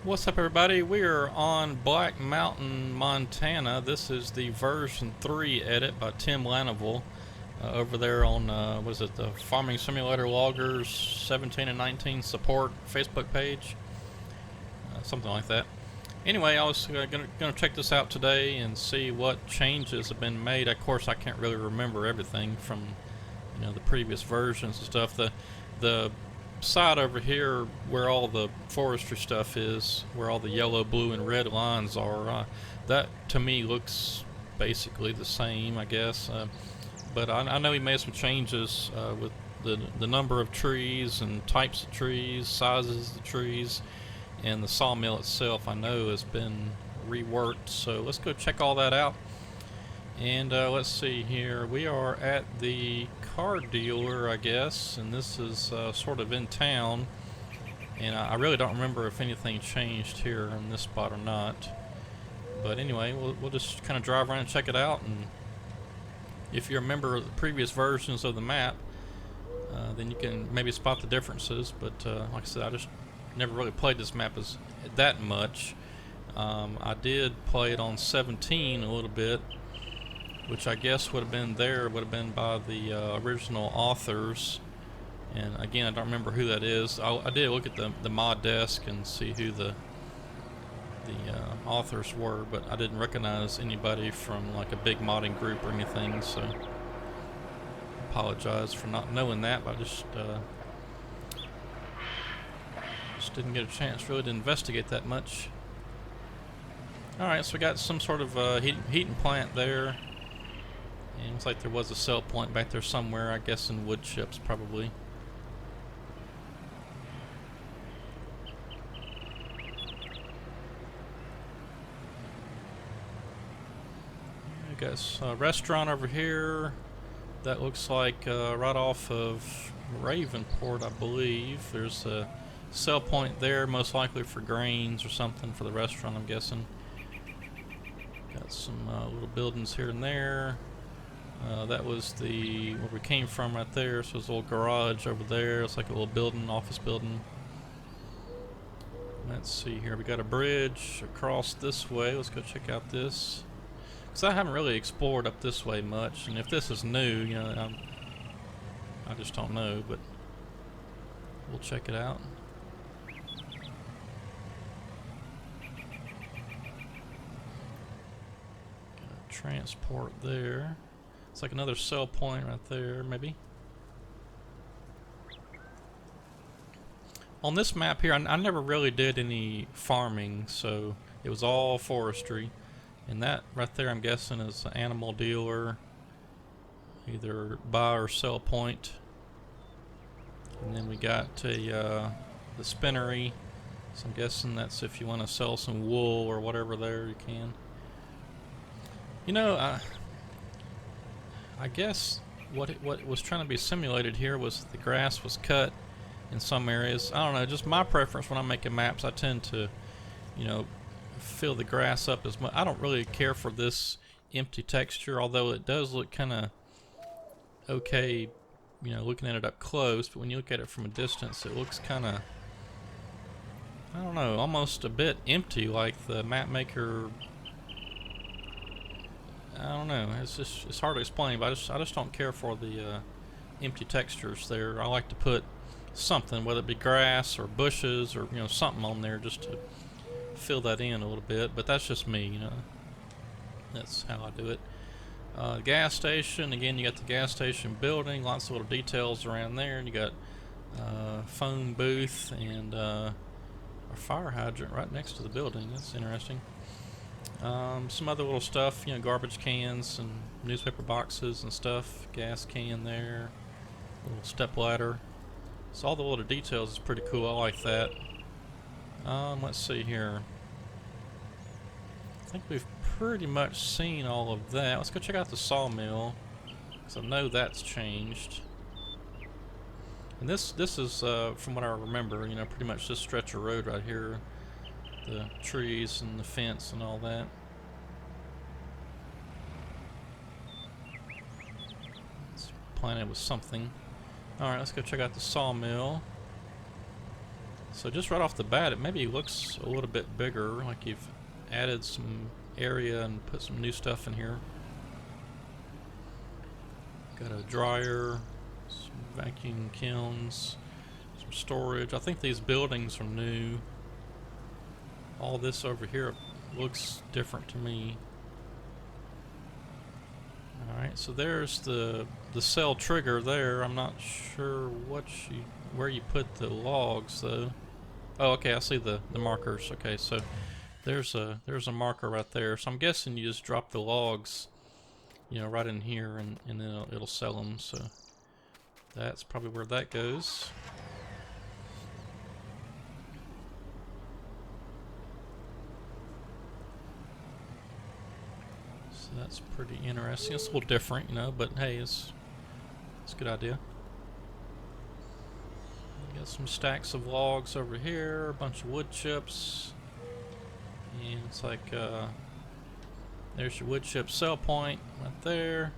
What's up, everybody? We are on Black Mountain, Montana. This is the version 3 edit by Tim Lanaville over there on, was it the Farming Simulator Loggers 17 and 19 support Facebook page? Something like that. Anyway, I was gonna check this out today and see what changes have been made. Of course, I can't really remember everything from the previous versions and stuff. The side over here where all the forestry stuff is, where all the yellow, blue, and red lines are, that to me looks basically the same, I guess. But I know he made some changes with the number of trees and types of trees, sizes of the trees, and the sawmill itself. I know has been reworked. So let's go check all that out. And let's see here. We are at the car dealer, I guess, and this is sort of in town. And I really don't remember if anything changed here in this spot or not. But anyway, we'll just kind of drive around and check it out. And if you remember the previous versions of the map, then you can maybe spot the differences. But like I said, I just never really played this map as that much. I did play it on 17 a little bit, which I guess would have been by the original authors. And again, I don't remember who that is. I did look at the mod desk and see who the authors were, but I didn't recognize anybody from like a big modding group or anything, so apologize for not knowing that, but I just didn't get a chance really to investigate that much. Alright, so we got some sort of heating plant there. And it looks like there was a sell point back there somewhere, I guess in wood chips probably. We got a restaurant over here that looks like right off of Ravenport, I believe. There's a sell point there, most likely for grains or something for the restaurant, I'm guessing. Got some little buildings here and there. That was where we came from right there. So there's a little garage over there. It's like a little building, office building. Let's see here. We got a bridge across this way. Let's go check out this. Because I haven't really explored up this way much. And if this is new, I just don't know. But we'll check it out. Got a transport there. It's like another sell point right there, maybe. On this map here, I never really did any farming, so it was all forestry. And that right there, I'm guessing, is an animal dealer, either buy or sell point. And then we got the spinnery, so I'm guessing that's if you want to sell some wool or whatever there, you can. I guess what was trying to be simulated here was the grass was cut in some areas. I don't know, just my preference when I'm making maps, I tend to, fill the grass up as much. I don't really care for this empty texture, although it does look kind of okay, looking at it up close, but when you look at it from a distance, it looks kind of, I don't know, almost a bit empty, like the map maker. I don't know. It's hard to explain, but I just don't care for the empty textures there. I like to put something, whether it be grass or bushes or something on there, just to fill that in a little bit. But that's just me, That's how I do it. Gas station. Again, you got the gas station building. Lots of little details around there. And you got phone booth and a fire hydrant right next to the building. That's interesting. Some other little stuff, garbage cans and newspaper boxes and stuff. Gas can there, little step ladder. So all the little details is pretty cool. I like that. Let's see here. I think we've pretty much seen all of that. Let's go check out the sawmill, because I know that's changed. And this is from what I remember, pretty much this stretch of road right here. The trees and the fence and all that. It's planted with something. Alright, let's go check out the sawmill. So just right off the bat, it maybe looks a little bit bigger, like you've added some area and put some new stuff in here. Got a dryer, some vacuum kilns, some storage. I think these buildings are new. All this over here looks different to me. Alright, so there's the cell trigger there. I'm not sure where you put the logs though. Oh, okay, I see the markers. Okay, so there's a marker right there. So I'm guessing you just drop the logs, you know, right in here, and then it'll sell them. So that's probably where that goes. So that's pretty interesting. It's a little different, you know, but hey, it's a good idea. Got some stacks of logs over here, a bunch of wood chips, and it's like there's your wood chip sell point right there.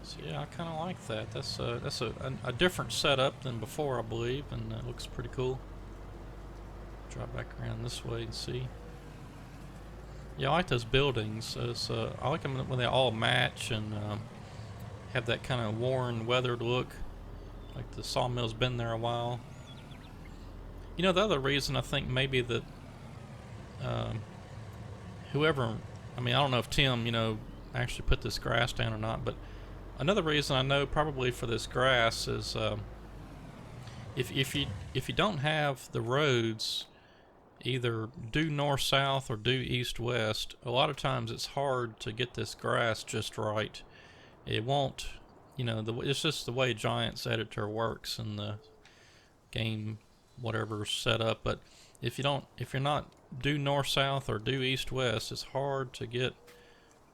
So yeah, I kind of like that. That's a different setup than before, I believe, and it looks pretty cool. Drop back around this way and see. Yeah, I like those buildings. I like them when they all match and have that kind of worn, weathered look, like the sawmill's been there a while. You know, the other reason I think maybe that whoever, I mean, I don't know if Tim, you know, actually put this grass down or not, but another reason I know probably for this grass is if you don't have the roads either due north-south or due east-west, a lot of times it's hard to get this grass just right. It won't, you know, it's just the way Giant's editor works and the game whatever's set up. But if you're not due north-south or due east-west, it's hard to get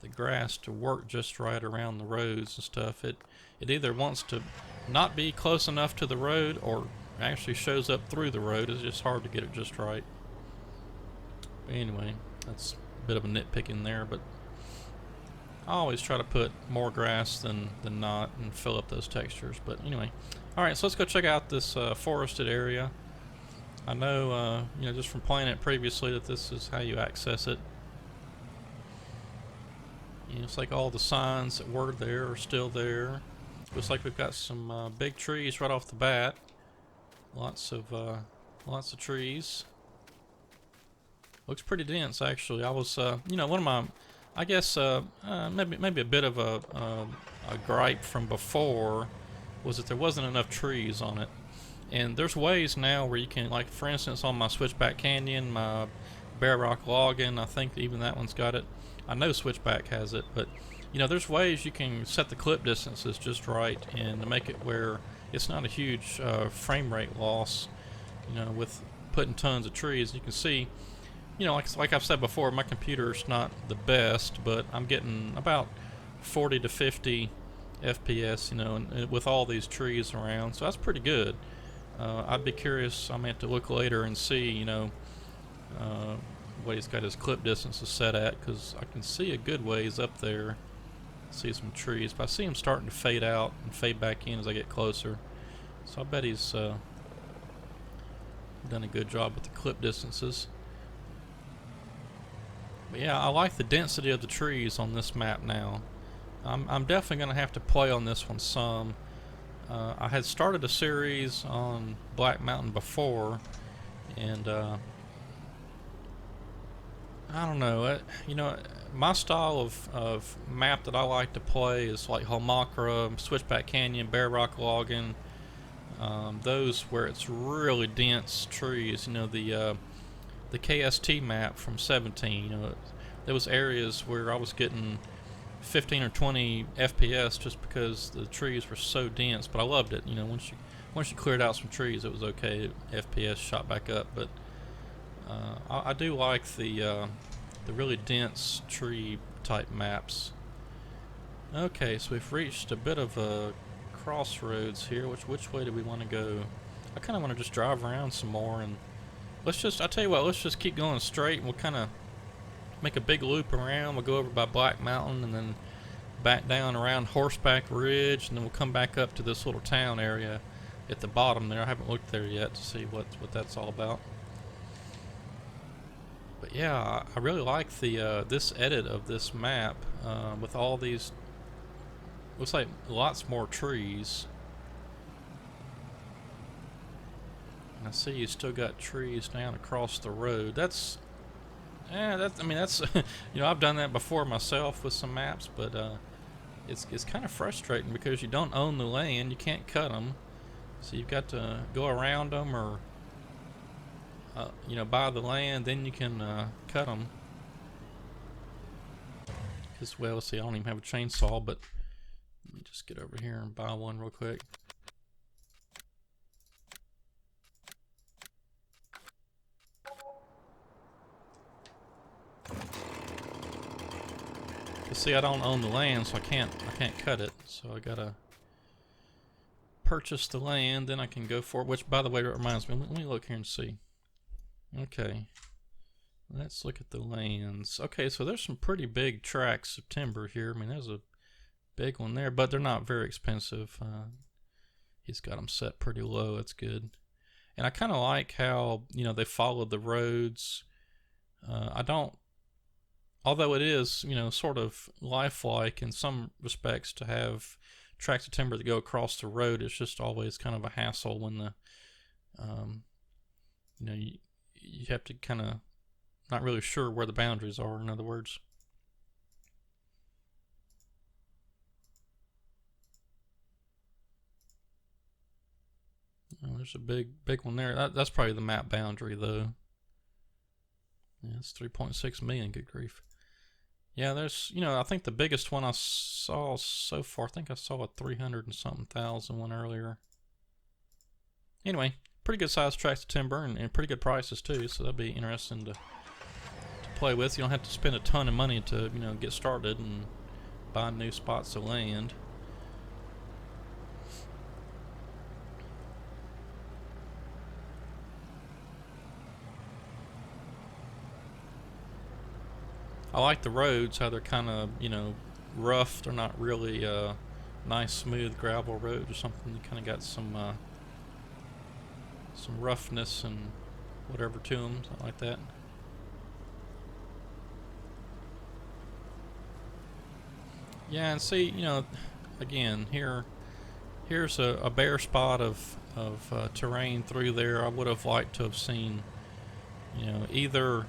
the grass to work just right around the roads and stuff. It either wants to not be close enough to the road or actually shows up through the road. It's just hard to get it just right. But anyway, that's a bit of a nitpicking there, but I always try to put more grass than not and fill up those textures. But anyway, alright, so let's go check out this forested area. I know, you know, just from playing it previously, that this is how you access it. You know, it's like all the signs that were there are still there. Looks like we've got some big trees right off the bat. Lots of trees. Looks pretty dense, actually. I was, you know, one of my, I guess, maybe a bit of a gripe from before was that there wasn't enough trees on it. And there's ways now where you can, like, for instance, on my Switchback Canyon, my Bear Rock Login, I think even that one's got it. I know Switchback has it, but you know, there's ways you can set the clip distances just right and to make it where it's not a huge frame rate loss. You know, with putting tons of trees, you can see. You know, like I've said before, my computer's not the best, but I'm getting about 40 to 50 FPS. You know, and with all these trees around, so that's pretty good. I'd be curious. I may have to look later and see. You know. What he's got his clip distances set at, because I can see a good ways up there. See some trees, but I see him starting to fade out and fade back in as I get closer. So I bet he's done a good job with the clip distances. But yeah, I like the density of the trees on this map now. I'm definitely going to have to play on this one some. I had started a series on Black Mountain before, and I don't know. You know, my style of map that I like to play is like Holmacra, Switchback Canyon, Bear Rock Login. Those where it's really dense trees. You know, the KST map from 17. You know, there was areas where I was getting 15 or 20 FPS just because the trees were so dense. But I loved it. You know, once you cleared out some trees, it was okay. FPS shot back up, but I do like the really dense tree type maps. Okay, so we've reached a bit of a crossroads here. Which way do we want to go? I kind of want to just drive around some more, and I tell you what, let's just keep going straight, and we'll kind of make a big loop around. We'll go over by Black Mountain and then back down around Horseback Ridge, and then we'll come back up to this little town area. at the bottom there. I haven't looked there yet to see what that's all about. But yeah, I really like the this edit of this map with all these. Looks like lots more trees. And I see you still got trees down across the road. That's, I mean, that's, you know, I've done that before myself with some maps, but it's kind of frustrating because you don't own the land, you can't cut them, so you've got to go around them or, you know, buy the land, then you can cut them. Because, well, see, I don't even have a chainsaw, but let me just get over here and buy one real quick. See, I don't own the land, so I can't cut it. So I gotta purchase the land, then I can go for it. Which, by the way, reminds me. Let me look here and see. Okay, let's look at the lands. Okay, so there's some pretty big tracts of timber here. I mean, there's a big one there, but they're not very expensive. He's got them set pretty low. That's good. And I kind of like how, you know, they followed the roads. I don't. Although it is, you know, sort of lifelike in some respects to have tracts of timber that go across the road, it's just always kind of a hassle when the, you know, you have to kind of not really sure where the boundaries are, in other words. Oh, there's a big one there. That's probably the map boundary, though. Yeah, it's 3.6 million, good grief. Yeah, there's, you know, I think the biggest one I saw so far, I think I saw a 300 and something thousand one earlier. Anyway, pretty good sized tracts of timber and pretty good prices too, so that'll be interesting to play with. You don't have to spend a ton of money to, you know, get started and buy new spots of land. I like the roads, how they're kind of, you know, rough. They're not really nice, smooth gravel roads or something. You kind of got some roughness and whatever to them, something like that. Yeah, and see, you know, again, here's a bare spot of terrain through there. I would have liked to have seen, you know, either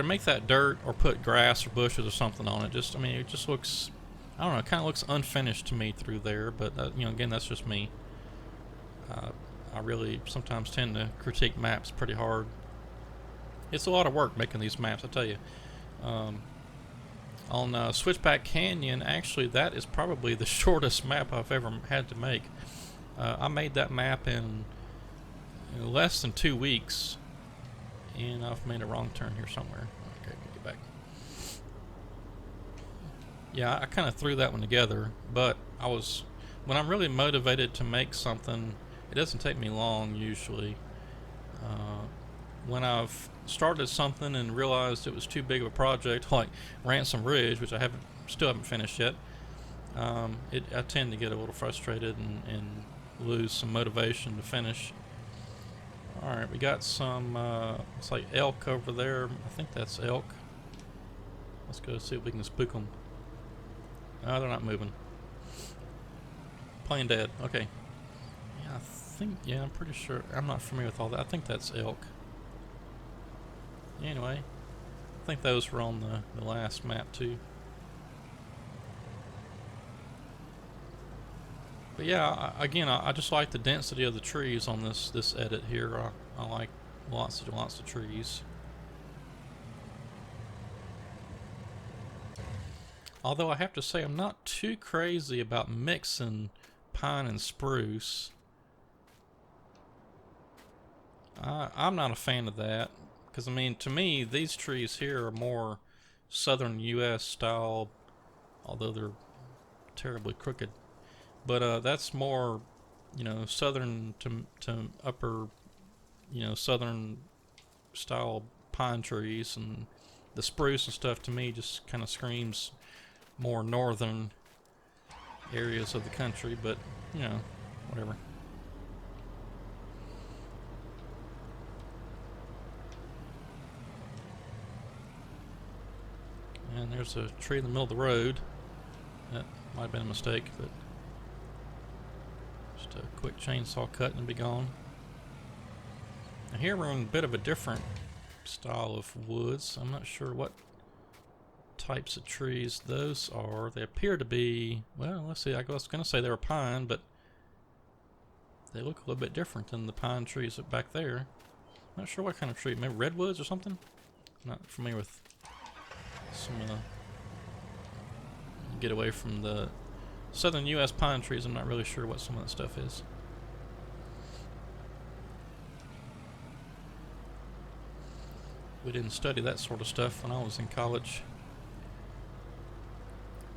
make that dirt or put grass or bushes or something on it. Just, I mean, it just looks, I don't know, it kind of looks unfinished to me through there. But you know, again, that's just me. I really sometimes tend to critique maps pretty hard. It's a lot of work making these maps, I tell you. On Switchback Canyon, actually, that is probably the shortest map I've ever had to make. I made that map in less than 2 weeks. And I've made a wrong turn here somewhere. Okay, get back. Yeah, I kind of threw that one together, but when I'm really motivated to make something, it doesn't take me long usually. When I've started something and realized it was too big of a project, like Ransom Ridge, which I still haven't finished yet, I tend to get a little frustrated and lose some motivation to finish. Alright, we got some, it's like elk over there. I think that's elk. Let's go see if we can spook them. No, they're not moving. Plain dead. Okay. Yeah, I'm pretty sure. I'm not familiar with all that. I think that's elk. Anyway, I think those were on the last map too. But yeah, again, I just like the density of the trees on this edit here. I like lots of trees. Although I have to say I'm not too crazy about mixing pine and spruce. I'm not a fan of that because, I mean, to me these trees here are more southern U.S. style, although they're terribly crooked. But that's more, you know, southern to upper, you know, southern style pine trees, and the spruce and stuff to me just kind of screams more northern areas of the country. But you know, whatever. There's a tree in the middle of the road. That might have been a mistake, but just a quick chainsaw cut and be gone. Now here we're in a bit of a different style of woods. I'm not sure what types of trees those are. They appear to be, well, let's see, I was going to say they were pine, but they look a little bit different than the pine trees back there. Not sure what kind of tree, maybe redwoods or something? Not familiar with some of the, get away from the southern U.S. pine trees. I'm not really sure what some of that stuff is. We didn't study that sort of stuff when I was in college.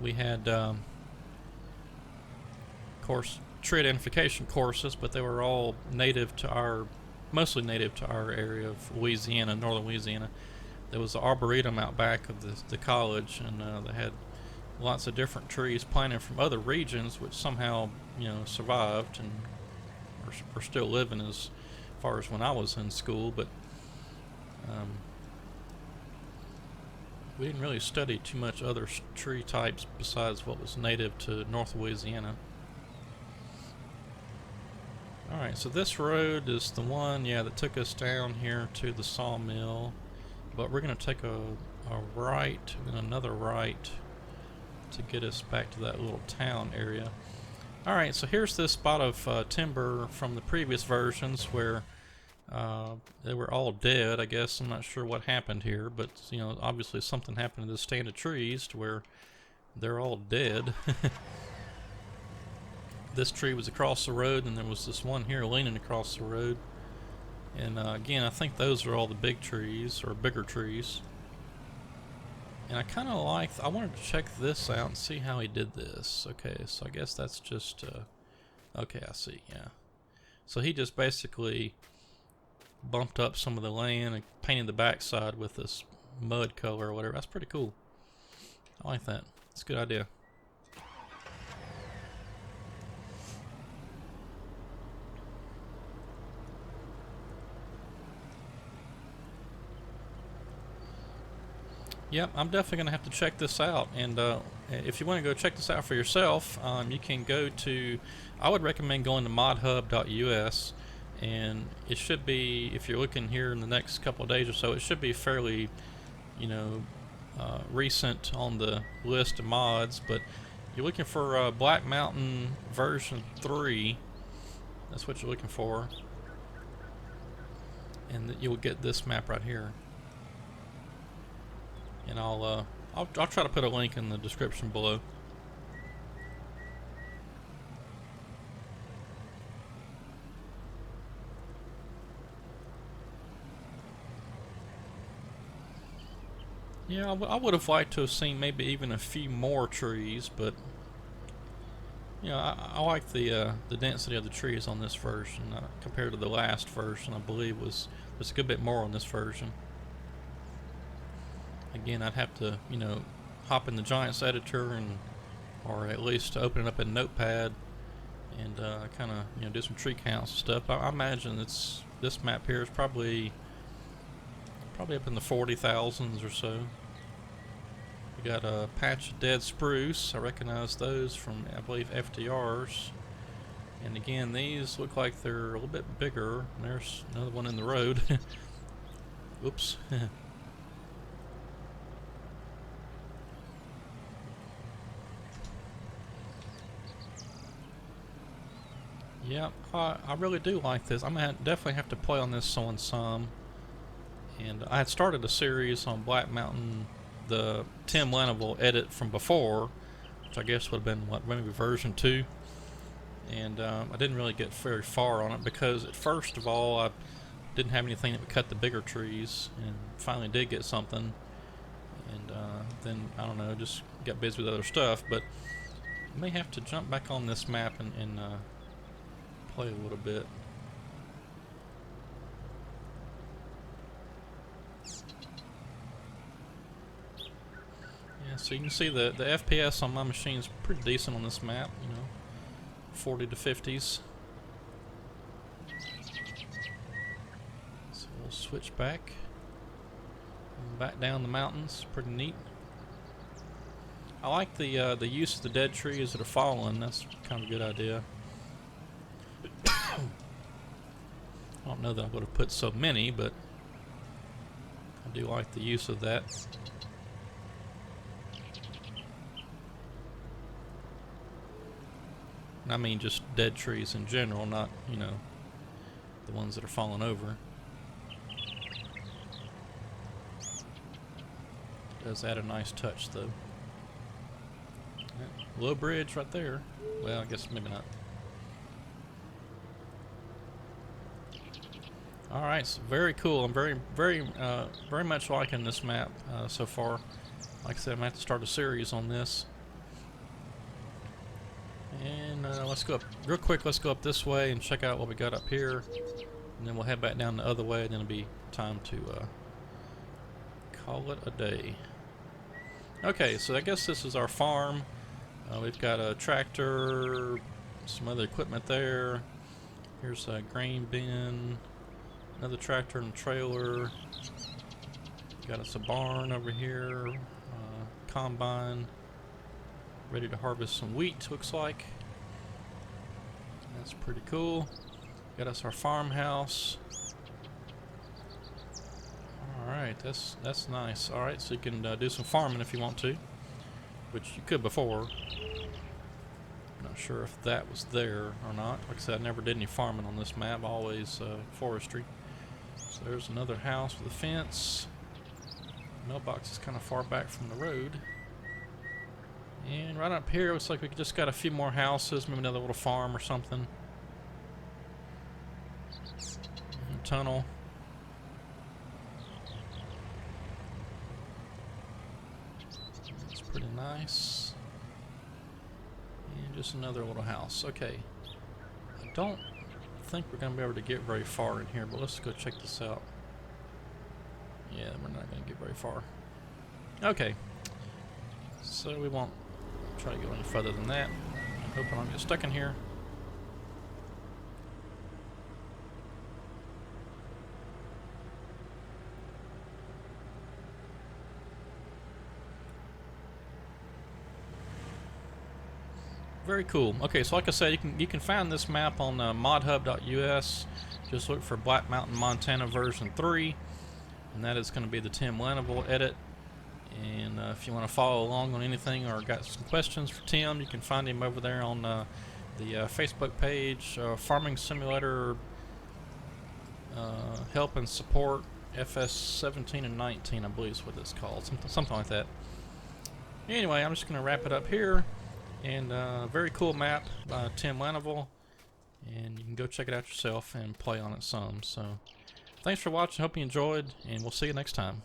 We had, of course, tree identification courses, but they were all native to our, mostly native to our area of Louisiana, northern Louisiana. There was the arboretum out back of the college, and they had lots of different trees planted from other regions, which somehow, you know, survived and are still living as far as when I was in school. But we didn't really study too much other tree types besides what was native to North Louisiana. Alright, so this road is the one, yeah, that took us down here to the sawmill. But we're going to take a right and another right to get us back to that little town area. Alright, so here's this spot of timber from the previous versions where they were all dead, I guess. I'm not sure what happened here, but, you know, obviously something happened to this stand of trees to where they're all dead. This tree was across the road, and there was this one here leaning across the road. And again, I think those are all the big trees, or bigger trees. And I kind of I wanted to check this out and see how he did this. Okay, so I guess that's just, okay, I see, yeah. So he just basically bumped up some of the land and painted the backside with this mud color or whatever. That's pretty cool. I like that. It's a good idea. Yep, I'm definitely going to have to check this out. And if you want to go check this out for yourself, you can go to, I would recommend going to modhub.us. And it should be, if you're looking here in the next couple of days or so, it should be fairly, you know, recent on the list of mods. But you're looking for Black Mountain version 3. That's what you're looking for. And you'll get this map right here. And I'll try to put a link in the description below. Yeah, I would have liked to have seen maybe even a few more trees, but you know, I like the density of the trees on this version compared to the last version. I believe there's a good bit more on this version. Again, I'd have to, you know, hop in the Giants editor or at least open it up in Notepad and kind of, you know, do some tree counts and stuff. I imagine this map here is probably up in the 40,000s or so. We got a patch of dead spruce. I recognize those from, I believe, FDRs. And again, these look like they're a little bit bigger. There's another one in the road. Oops. Yeah, I really do like this. I'm gonna definitely have to play on this some. And I had started a series on Black Mountain, the Tim Lanaville edit from before, which I guess would have been, what, maybe version 2. And I didn't really get very far on it because, first of all, I didn't have anything that would cut the bigger trees, and finally did get something. And then, I don't know, just got busy with other stuff. But I may have to jump back on this map and play a little bit. Yeah, so you can see the FPS on my machine is pretty decent on this map, you know, 40 to 50s. So we'll switch back down the mountains. Pretty neat. I like the use of the dead trees that are falling. That's kind of a good idea. I don't know that I would have put so many, but I do like the use of that. And I mean just dead trees in general, not, you know, the ones that are falling over. Does add a nice touch though. Low bridge right there. Well, I guess maybe not. Alright, so very cool. I'm very much liking this map so far. Like I said, I'm going to have to start a series on this. And let's go up real quick. Let's go up this way and check out what we got up here. And then we'll head back down the other way, and then it'll be time to call it a day. Okay, so I guess this is our farm. We've got a tractor, some other equipment there. Here's a grain bin, another tractor and a trailer. Got us a barn over here, combine, ready to harvest some wheat, looks like. That's pretty cool. Got us our farmhouse. Alright, that's nice. Alright, so you can do some farming if you want to, which you could before. Not sure if that was there or not. Like I said, I never did any farming on this map, always forestry. So there's another house with a fence. Mailbox is kind of far back from the road. And right up here, it looks like we just got a few more houses, maybe another little farm or something. And tunnel. That's pretty nice. And just another little house. Okay. I don't think we're going to be able to get very far in here, but let's go check this out. Yeah, we're not going to get very far. Okay. So we won't try to go any further than that. I'm hoping I don't get stuck in here. Very cool. Okay, so like I said, you can find this map on modhub.us. Just look for Black Mountain, Montana version 3, and that is going to be the Tim Lanaville edit. And if you want to follow along on anything or got some questions for Tim, you can find him over there on the Facebook page, Farming Simulator Help and Support FS 17 and 19, I believe is what it's called, something like that. Anyway, I'm just going to wrap it up here. And very cool map by Tim Lanaville, and you can go check it out yourself and play on it some. So thanks for watching, hope you enjoyed, and we'll see you next time.